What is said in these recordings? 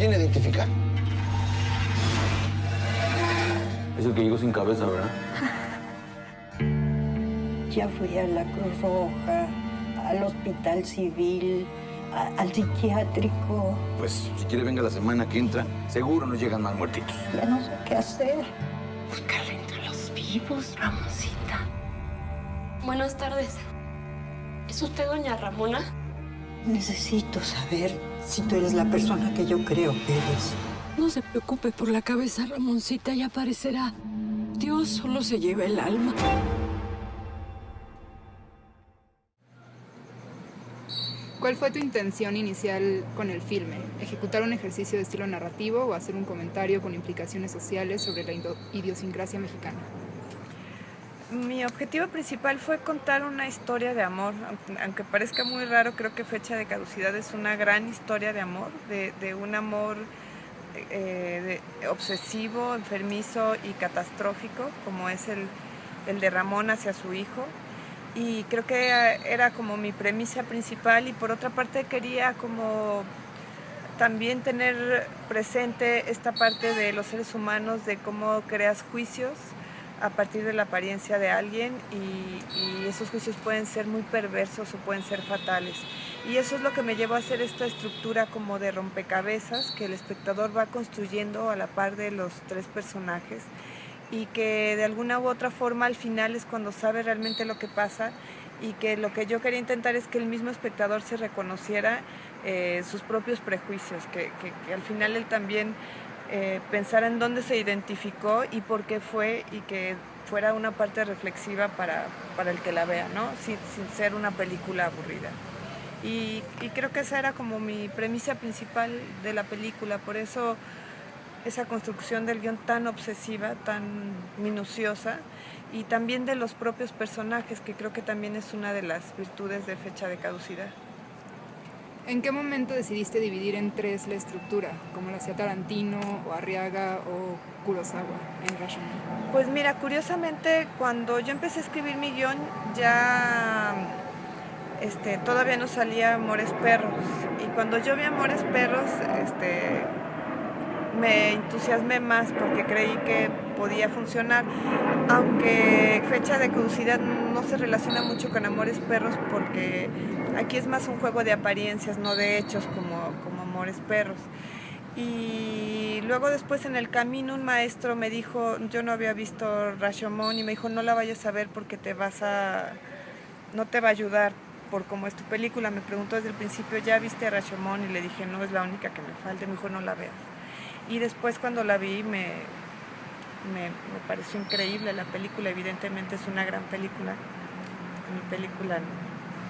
viene a identificar. Es el que llegó sin cabeza, ¿verdad? Ya fui a la Cruz Roja, al Hospital Civil, al psiquiátrico. Pues, si quiere, venga la semana que entra. Seguro nos llegan más muertitos. Ya no sé qué hacer. Buscarle entre los vivos, Ramoncita. Buenas tardes. ¿Es usted doña Ramona? Necesito saber si tú eres la persona que yo creo que eres. No se preocupe por la cabeza, Ramoncita, ya aparecerá. Dios solo se lleva el alma. ¿Cuál fue tu intención inicial con el filme? ¿Ejecutar un ejercicio de estilo narrativo o hacer un comentario con implicaciones sociales sobre la idiosincrasia mexicana? Mi objetivo principal fue contar una historia de amor, aunque parezca muy raro, creo que Fecha de Caducidad es una gran historia de amor, de un amor obsesivo, enfermizo y catastrófico, como es el de Ramón hacia su hijo. Y creo que era como mi premisa principal, y por otra parte quería como también tener presente esta parte de los seres humanos, de cómo creas juicios a partir de la apariencia de alguien, y esos juicios pueden ser muy perversos o pueden ser fatales. Y eso es lo que me llevó a hacer esta estructura como de rompecabezas que el espectador va construyendo a la par de los tres personajes, y que de alguna u otra forma al final es cuando sabe realmente lo que pasa, y que lo que yo quería intentar es que el mismo espectador se reconociera sus propios prejuicios, que al final él también pensara en dónde se identificó y por qué fue, y que fuera una parte reflexiva para el que la vea, ¿no? Sin ser una película aburrida. Y creo que esa era como mi premisa principal de la película, por eso esa construcción del guión tan obsesiva, tan minuciosa, y también de los propios personajes, que creo que también es una de las virtudes de Fecha de Caducidad. ¿En qué momento decidiste dividir en tres la estructura, como lo hacía Tarantino, o Arriaga, o Kurosawa en Rashomon? Pues mira, curiosamente, cuando yo empecé a escribir mi guión, ya todavía no salía Amores Perros, y cuando yo vi Amores Perros, me entusiasmé más porque creí que podía funcionar, aunque Fecha de Caducidad no se relaciona mucho con Amores Perros, porque aquí es más un juego de apariencias, no de hechos como Amores Perros. Y luego después en el camino un maestro me dijo, yo no había visto Rashomon, y me dijo, no la vayas a ver porque no te va a ayudar por cómo es tu película. Me preguntó desde el principio, ¿ya viste a Rashomon? Y le dije, no, es la única que me falta. Me dijo, no la veas. Y después cuando la vi me pareció increíble la película. Evidentemente es una gran película, mi película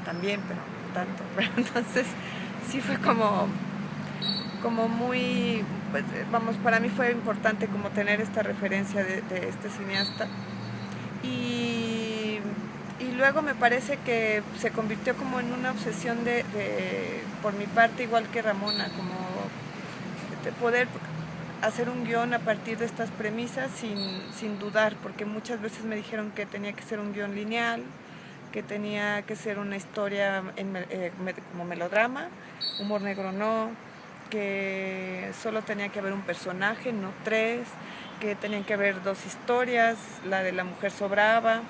también, pero no tanto. Pero entonces sí fue como muy, pues, vamos, para mí fue importante como tener esta referencia de este cineasta. Y luego me parece que se convirtió como en una obsesión por mi parte, igual que Ramona, como de poder hacer un guión a partir de estas premisas sin dudar, porque muchas veces me dijeron que tenía que ser un guión lineal, que tenía que ser una historia como melodrama, humor negro no, que solo tenía que haber un personaje, no tres, que tenían que haber dos historias, la de la mujer sobraba.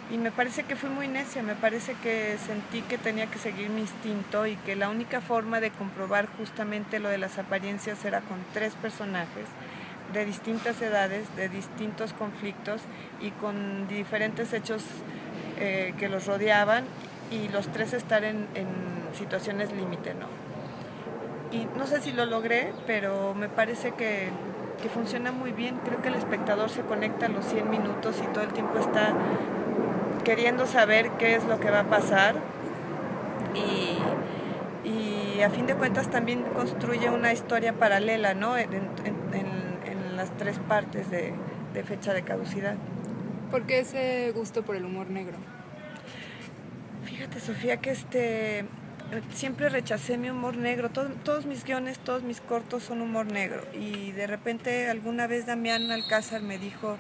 Y me parece que fui muy necia, me parece que sentí que tenía que seguir mi instinto, y que la única forma de comprobar justamente lo de las apariencias era con tres personajes de distintas edades, de distintos conflictos y con diferentes hechos que los rodeaban, y los tres estar en situaciones límite, ¿no? Y no sé si lo logré, pero me parece que funciona muy bien. Creo que el espectador se conecta a los 100 minutos y todo el tiempo está queriendo saber qué es lo que va a pasar, y a fin de cuentas también construye una historia paralela, ¿no? en las tres partes de Fecha de Caducidad. ¿Por qué ese gusto por el humor negro? Fíjate, Sofía, que siempre rechacé mi humor negro. Todos mis guiones, todos mis cortos son humor negro, y de repente alguna vez Damián Alcázar me dijo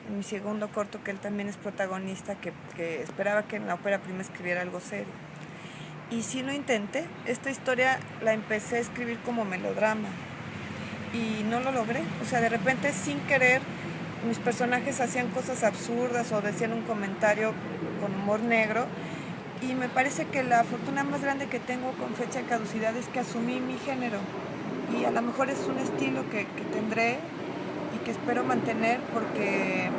en mi segundo corto, que él también es protagonista, que esperaba que en la ópera prima escribiera algo serio. Y sí lo intenté. Esta historia la empecé a escribir como melodrama, y no lo logré. O sea, de repente sin querer mis personajes hacían cosas absurdas o decían un comentario con humor negro, y me parece que la fortuna más grande que tengo con fecha de caducidad es que asumí mi género, y a lo mejor es un estilo que tendré y que espero mantener porque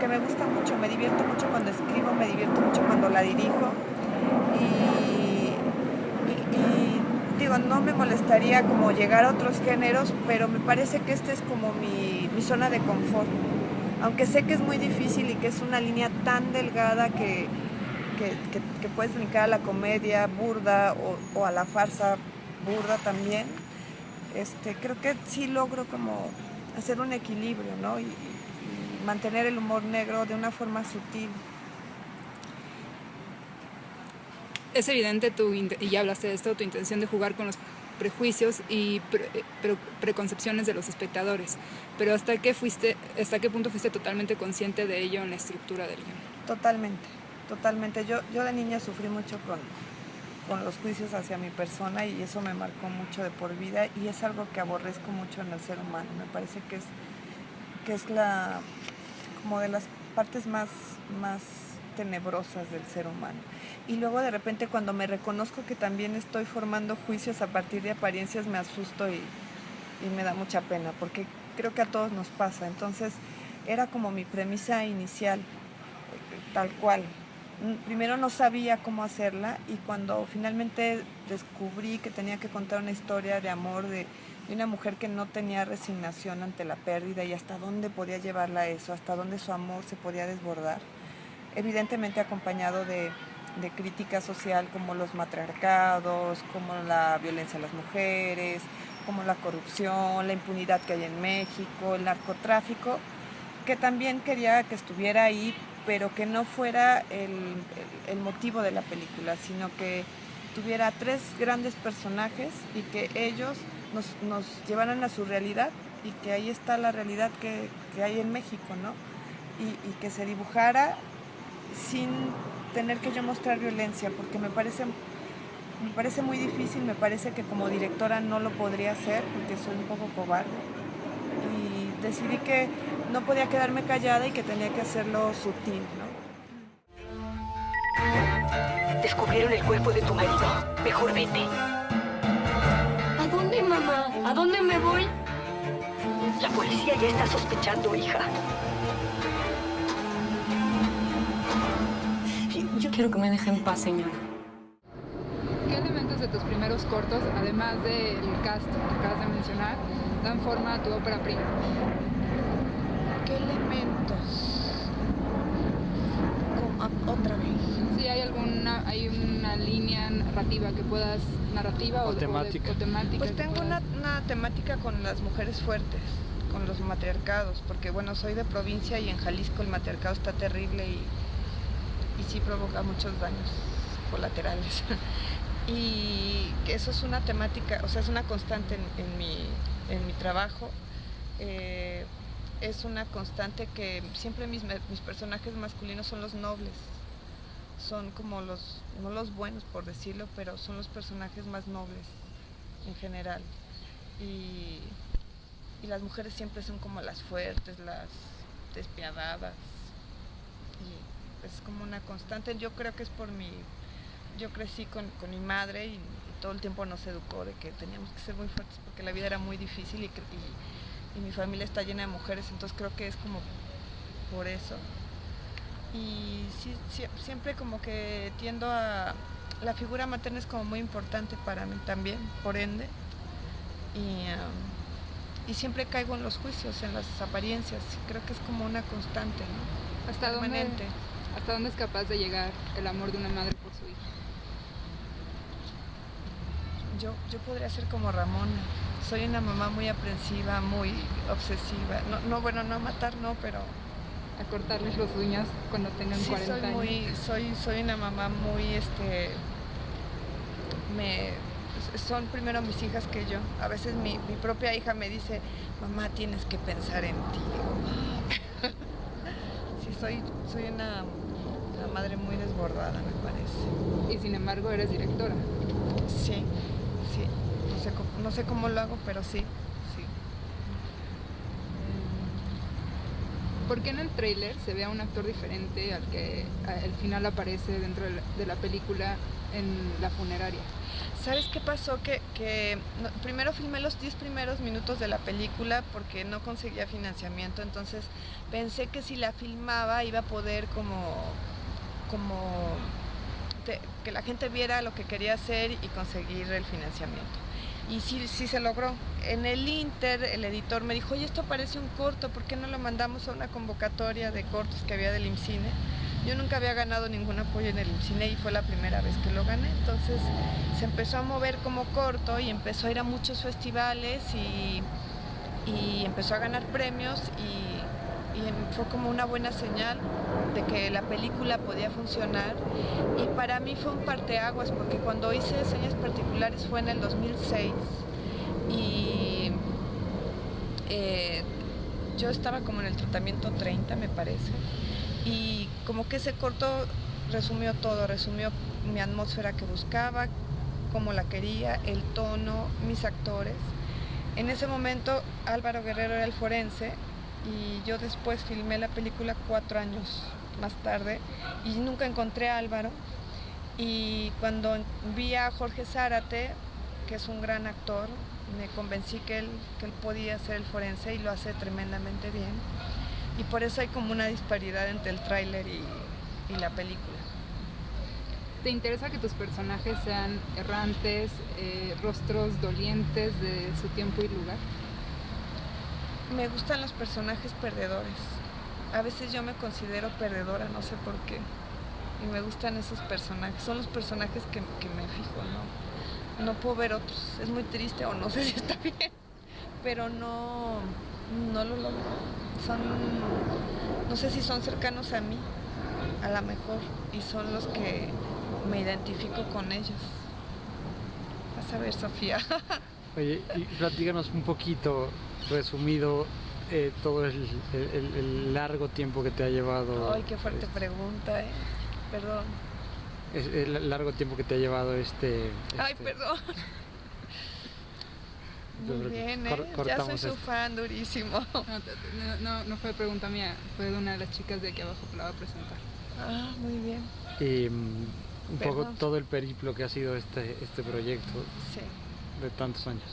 me gusta mucho, me divierto mucho cuando escribo, me divierto mucho cuando la dirijo, y digo, no me molestaría como llegar a otros géneros, pero me parece que este es como mi zona de confort, aunque sé que es muy difícil y que es una línea tan delgada que puedes brincar a la comedia burda o a la farsa burda también. Creo que sí logro como hacer un equilibrio, ¿no? Y mantener el humor negro de una forma sutil. Es evidente y ya hablaste de esto, tu intención de jugar con los prejuicios y preconcepciones de los espectadores, pero ¿hasta qué punto fuiste totalmente consciente de ello en la estructura del guión? Totalmente. Yo de niña sufrí mucho con los juicios hacia mi persona, y eso me marcó mucho de por vida, y es algo que aborrezco mucho en el ser humano. Me parece que es como de las partes más tenebrosas del ser humano. Y luego de repente cuando me reconozco que también estoy formando juicios a partir de apariencias, me asusto y me da mucha pena, porque creo que a todos nos pasa. Entonces era como mi premisa inicial, tal cual. Primero no sabía cómo hacerla, y cuando finalmente descubrí que tenía que contar una historia de amor de una mujer que no tenía resignación ante la pérdida, y hasta dónde podía llevarla eso, hasta dónde su amor se podía desbordar, evidentemente acompañado de crítica social como los matriarcados, como la violencia a las mujeres, como la corrupción, la impunidad que hay en México, el narcotráfico, que también quería que estuviera ahí, pero que no fuera el motivo de la película, sino que tuviera 3 grandes personajes y que ellos nos llevaran a su realidad, y que ahí está la realidad que hay en México, ¿no? Y que se dibujara sin tener que yo mostrar violencia, porque me parece muy difícil, me parece que como directora no lo podría hacer porque soy un poco cobarde, y decidí que no podía quedarme callada y que tenía que hacerlo sutil, ¿no? Descubrieron el cuerpo de tu marido. Mejor vete. ¿A dónde, mamá? ¿A dónde me voy? La policía ya está sospechando, hija. Yo quiero que me deje en paz, señora. ¿Qué elementos de tus primeros cortos, además del cast que acabas de mencionar, dan forma a tu ópera prima? ¿Qué elementos? Otra vez. Sí, hay una línea narrativa o temática. Pues tengo una temática con las mujeres fuertes, con los matriarcados, porque bueno, soy de provincia y en Jalisco el matriarcado está terrible y sí provoca muchos daños colaterales. Y eso es una temática, o sea, es una constante en mi trabajo. Es una constante que siempre mis personajes masculinos son los nobles, son como no los buenos por decirlo, pero son los personajes más nobles en general, y las mujeres siempre son como las fuertes, las despiadadas, y es como una constante. Yo creo que es yo crecí con mi madre, y todo el tiempo nos educó de que teníamos que ser muy fuertes porque la vida era muy difícil, y mi familia está llena de mujeres, entonces creo que es como por eso. Y sí, siempre como que tiendo a... La figura materna es como muy importante para mí también, por ende. Y siempre caigo en los juicios, en las apariencias. Creo que es como una constante, ¿no? ¿Hasta dónde es capaz de llegar el amor de una madre por su hija? Yo podría ser como Ramona. Soy una mamá muy aprensiva, muy obsesiva. No matar, no, pero... A cortarles los uñas cuando tengan 40 años. Soy una mamá muy, son primero mis hijas que yo. A veces mi propia hija me dice, mamá, tienes que pensar en ti. Digo, sí, soy una madre muy desbordada, me parece. Y sin embargo eres directora. Sí. No sé cómo lo hago, pero sí. ¿Por qué en el tráiler se ve a un actor diferente al que al final aparece dentro de la película en la funeraria? ¿Sabes qué pasó? Primero filmé los 10 primeros minutos de la película porque no conseguía financiamiento, entonces pensé que si la filmaba iba a poder que la gente viera lo que quería hacer y conseguir el financiamiento. Y sí se logró. En el Inter, el editor me dijo, oye, esto parece un corto, ¿por qué no lo mandamos a una convocatoria de cortos que había del IMCINE? Yo nunca había ganado ningún apoyo en el IMCINE y fue la primera vez que lo gané. Entonces se empezó a mover como corto y empezó a ir a muchos festivales y empezó a ganar premios y fue como una buena señal de que la película podía funcionar. Y para mí fue un parteaguas porque cuando hice Señas Particulares fue en el 2006 y yo estaba como en el tratamiento 30, me parece, y como que ese corto resumió todo, resumió mi atmósfera que buscaba, cómo la quería, el tono, mis actores. En ese momento Álvaro Guerrero era el forense y yo después filmé la película 4 años más tarde y nunca encontré a Álvaro, y cuando vi a Jorge Zárate, que es un gran actor, me convencí que él podía ser el forense y lo hace tremendamente bien, y por eso hay como una disparidad entre el tráiler y la película. ¿Te interesa que tus personajes sean errantes, rostros dolientes de su tiempo y lugar? Me gustan los personajes perdedores. A veces yo me considero perdedora, no sé por qué. Y me gustan esos personajes. Son los personajes que me fijo, ¿no? No puedo ver otros. Es muy triste o no sé si está bien. Pero no lo logro. No sé si son cercanos a mí, a lo mejor. Y son los que me identifico con ellos. Vas a ver, Sofía. Oye, y platícanos un poquito, resumido, todo el largo tiempo que te ha llevado... Ay, qué fuerte pregunta, perdón. El largo tiempo que te ha llevado Ay, perdón. Muy bien, ya soy su fan durísimo. No fue pregunta mía, fue de una de las chicas de aquí abajo que la va a presentar. Ah, muy bien. Y un poco todo el periplo que ha sido este proyecto. Sí. De tantos años.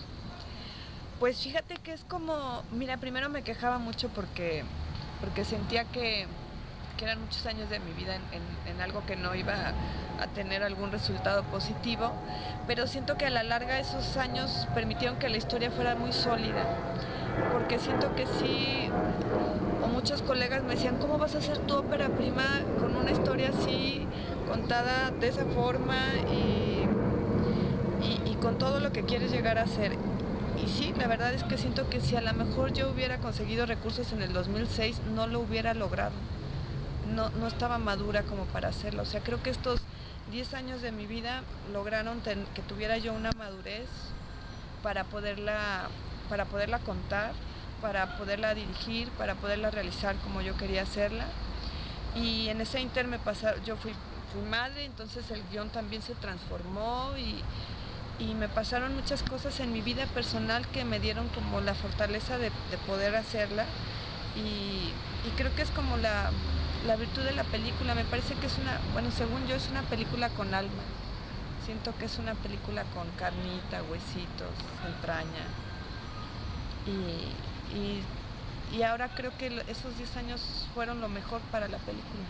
Pues fíjate que es como, mira, primero me quejaba mucho porque sentía que eran muchos años de mi vida en algo que no iba a tener algún resultado positivo, pero siento que a la larga esos años permitieron que la historia fuera muy sólida, porque siento que sí, o muchos colegas me decían, ¿cómo vas a hacer tu ópera prima con una historia así, contada de esa forma y con todo lo que quieres llegar a hacer? Y sí, la verdad es que siento que si a lo mejor yo hubiera conseguido recursos en el 2006, no lo hubiera logrado. No estaba madura como para hacerlo. O sea, creo que estos 10 años de mi vida lograron que tuviera yo una madurez para poderla contar, para poderla dirigir, para poderla realizar como yo quería hacerla. Y en ese inter yo fui madre, entonces el guión también se transformó y me pasaron muchas cosas en mi vida personal que me dieron como la fortaleza de poder hacerla, y creo que es como la virtud de la película. Me parece que según yo es una película con alma. Siento que es una película con carnita, huesitos, entraña, y ahora creo que esos 10 años fueron lo mejor para la película.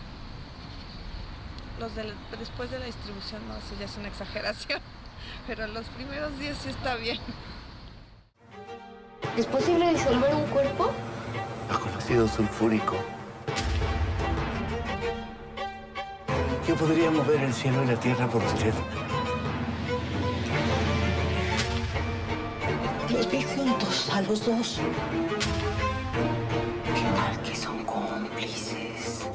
Después de la distribución, no, eso ya es una exageración. Pero los primeros 10 sí está bien. ¿Es posible disolver un cuerpo? Bajo el ácido sulfúrico. Yo podría mover el cielo y la tierra por usted. Los vi juntos, a los dos. ¿Qué tal que son cómplices?